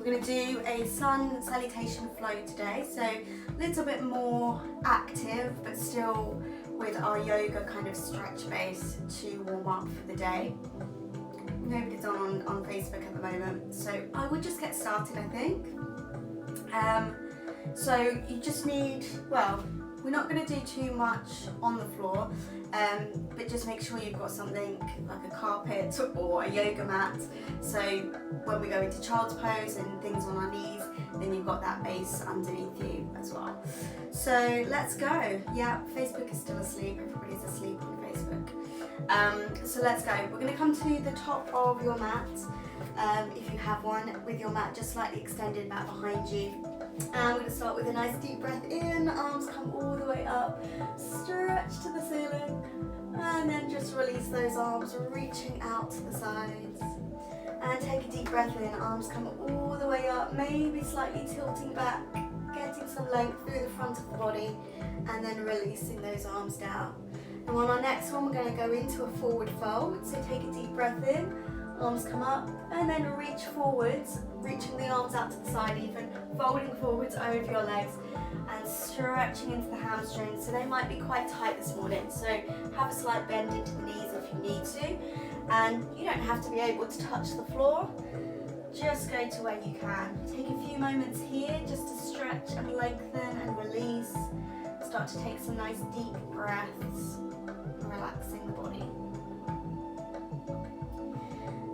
We're going to do a sun salutation flow today, so a little bit more active but still with our yoga kind of stretch base to warm up for the day. Nobody's on Facebook at the moment, so I would just get started, I think. So you just need, well, we're not going to do too much on the floor, but just make sure you've got something like a carpet or a yoga mat, so when we go into child's pose and things on our knees, then you've got that base underneath you as well. So let's go. Yeah, Facebook is still asleep, everybody's asleep on Facebook. So let's go. We're going to come to the top of your mat, if you have one, with your mat just slightly extended back behind you. And we're going to start with a nice deep breath in, arms come all the way up, stretch to the ceiling, and then just release those arms, reaching out to the sides. And take a deep breath in, arms come all the way up, maybe slightly tilting back, getting some length through the front of the body, and then releasing those arms down. And on our next one, we're going to go into a forward fold, so take a deep breath in, arms come up, and then reach forwards, reaching the arms out to the side even, folding forwards over your legs and stretching into the hamstrings. So they might be quite tight this morning, so have a slight bend into the knees if you need to. And you don't have to be able to touch the floor, just go to where you can. Take a few moments here just to stretch and lengthen and release. Start to take some nice deep breaths, relaxing the body.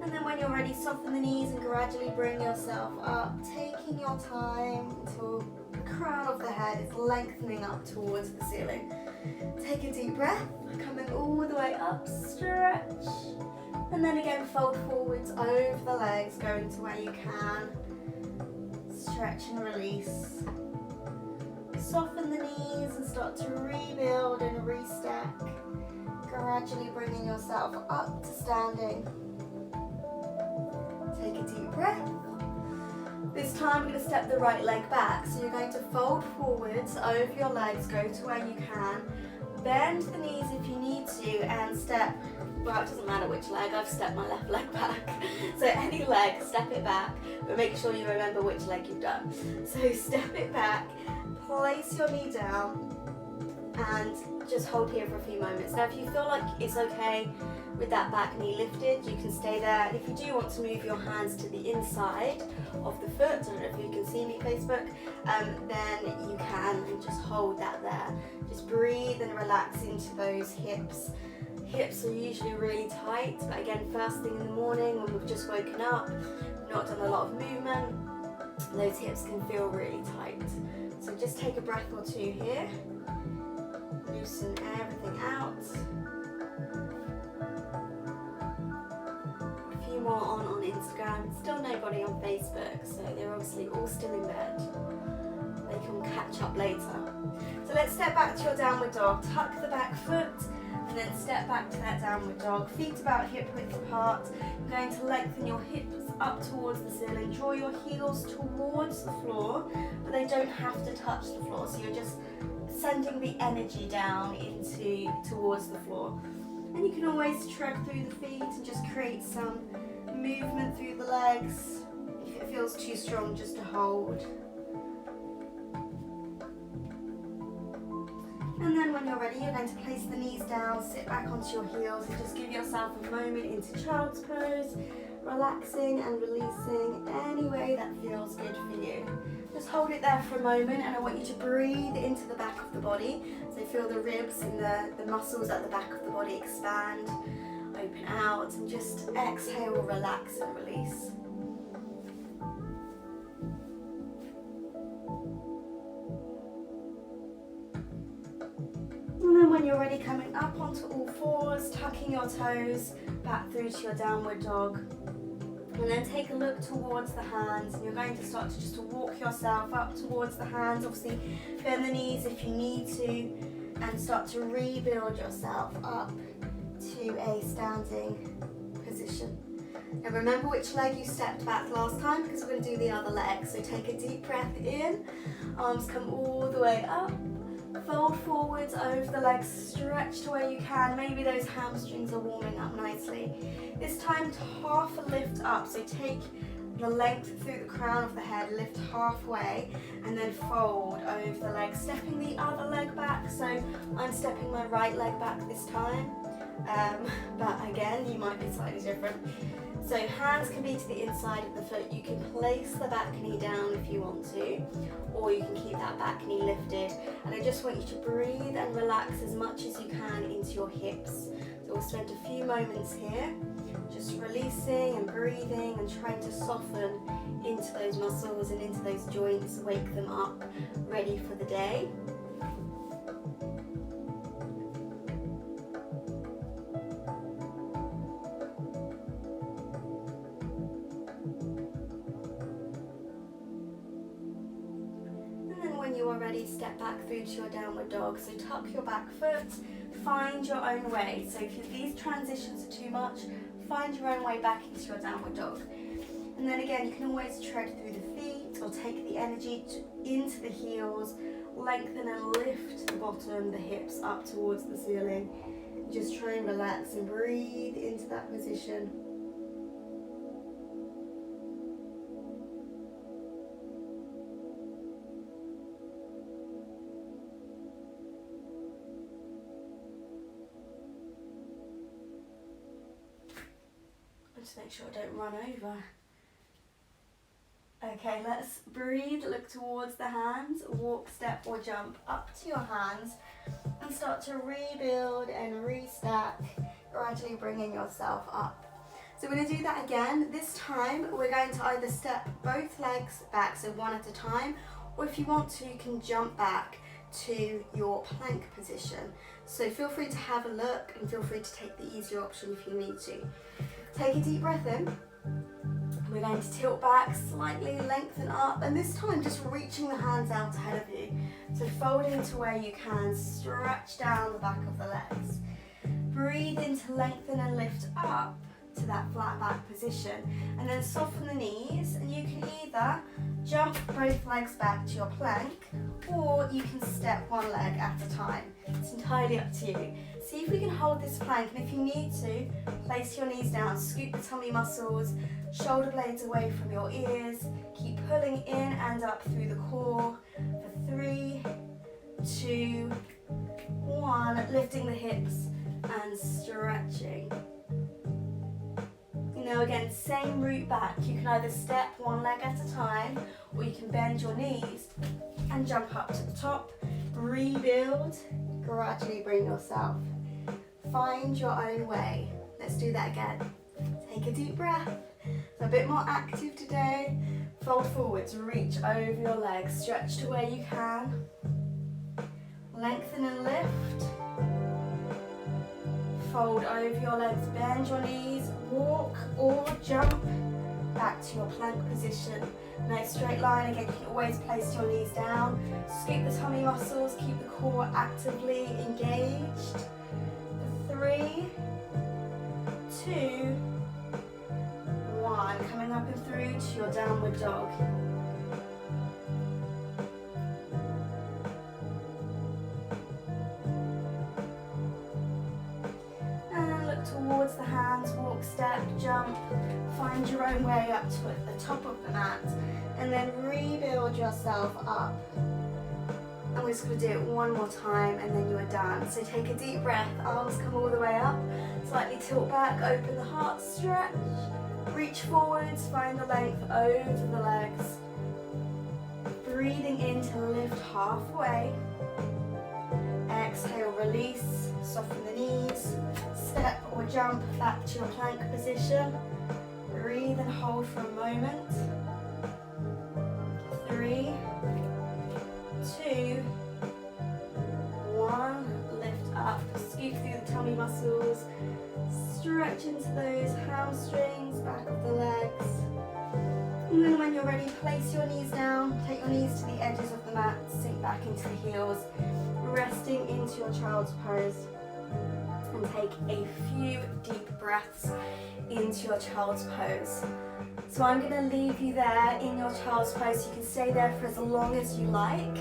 And then when you're ready, soften the knees and gradually bring yourself up, taking your time until the crown of the head is lengthening up towards the ceiling. Take a deep breath, coming all the way up, stretch. And then again, fold forwards over the legs, going to where you can. Stretch and release. Soften the knees and start to rebuild and restack. Gradually bringing yourself up to standing. Take a deep breath. This time we're going to step the right leg back. So you're going to fold forwards over your legs, go to where you can. Bend the knees if you need to and step, well, it doesn't matter which leg, I've stepped my left leg back. So any leg, step it back, but make sure you remember which leg you've done. So step it back, place your knee down and just hold here for a few moments. Now if you feel like it's okay with that back knee lifted, you can stay there. And if you do want to move your hands to the inside of the foot, I don't know if you can see me, Facebook, then you can, and just hold that there. Just breathe and relax into those hips. Hips are usually really tight, but again, first thing in the morning when we've just woken up, not done a lot of movement, those hips can feel really tight. So just take a breath or two here. Loosen everything out. A few more on Instagram. Still nobody on Facebook, so they're obviously all still in bed. They can catch up later. So let's step back to your downward dog. Tuck the back foot and then step back to that downward dog. Feet about hip width apart. You're going to lengthen your hips up towards the ceiling. Draw your heels towards the floor, but they don't have to touch the floor. So you're just sending the energy down towards the floor. And you can always tread through the feet and just create some movement through the legs. If it feels too strong, just to hold. And then when you're ready, you're going to place the knees down, sit back onto your heels and just give yourself a moment into child's pose, relaxing and releasing any way that feels good for you. Just hold it there for a moment and I want you to breathe into the back of the body. So feel the ribs and the muscles at the back of the body expand, open out, and just exhale, relax and release. And then when you're ready, coming up onto all fours, tucking your toes back through to your downward dog. And then take a look towards the hands, and you're going to start to just walk yourself up towards the hands. Obviously bend the knees if you need to, and start to rebuild yourself up to a standing position. Now remember which leg you stepped back last time, because we're going to do the other leg. So take a deep breath in, arms come all the way up, fold forwards over the legs, stretch to where you can. Maybe those hamstrings are warming up nicely. This time to half a lift up, so take the length through the crown of the head, lift halfway, and then fold over the leg, stepping the other leg back. So I'm stepping my right leg back this time, but again, you might be slightly different. So hands can be to the inside of the foot. You can place the back knee down if you want to, or you can keep that back knee lifted. And I just want you to breathe and relax as much as you can into your hips. So we'll spend a few moments here, just releasing and breathing and trying to soften into those muscles and into those joints, wake them up, ready for the day. When you are ready, step back through to your downward dog. So tuck your back foot, find your own way. So if these transitions are too much, find your own way back into your downward dog. And then again, you can always tread through the feet or take the energy into the heels, lengthen and lift the bottom, the hips up towards the ceiling. Just try and relax and breathe into that position. Just make sure I don't run over. Okay, let's breathe, look towards the hands, walk, step or jump up to your hands and start to rebuild and restack, gradually bringing yourself up. So we're going to do that again. This time we're going to either step both legs back, so one at a time, or if you want to, you can jump back to your plank position. So feel free to have a look and feel free to take the easier option if you need to. Take a deep breath in. We're going to tilt back, slightly lengthen up, and this time just reaching the hands out ahead of you. So fold into where you can, stretch down the back of the legs. Breathe in to lengthen and lift up to that flat back position, and then soften the knees, and you can either jump both legs back to your plank, or you can step one leg at a time. It's entirely up to you. See if we can hold this plank, and if you need to, place your knees down, scoop the tummy muscles, shoulder blades away from your ears, keep pulling in and up through the core for 3, 2, 1, lifting the hips and stretching. Now again, same route back. You can either step one leg at a time, or you can bend your knees and jump up to the top. Rebuild, gradually bring yourself. Find your own way. Let's do that again. Take a deep breath. So a bit more active today. Fold forwards, reach over your legs, stretch to where you can. Lengthen and lift. Fold over your legs, bend your knees, walk or jump back to your plank position. Nice straight line. Again, you can always place your knees down. Scoop the tummy muscles, keep the core actively engaged. 3, 2, 1. Coming up and through to your downward dog. Towards the hands, walk, step, jump, find your own way up to the top of the mat, and then rebuild yourself up. And we're just going to do it one more time and then you are done. So take a deep breath, arms come all the way up, slightly tilt back, open the heart, stretch, reach forwards, find the length over the legs. Breathing in to lift halfway. Exhale, release, soften the knees, step or jump back to your plank position. Breathe and hold for a moment. 3, 2, 1. Lift up, scoop through the tummy muscles, stretch into those hamstrings, back of the legs. And then when you're ready, place your knees down, take your knees to the edges of the mat, sink back into the heels, resting into your child's pose, and take a few deep breaths into your child's pose. So I'm going to leave you there in your child's pose. You can stay there for as long as you like.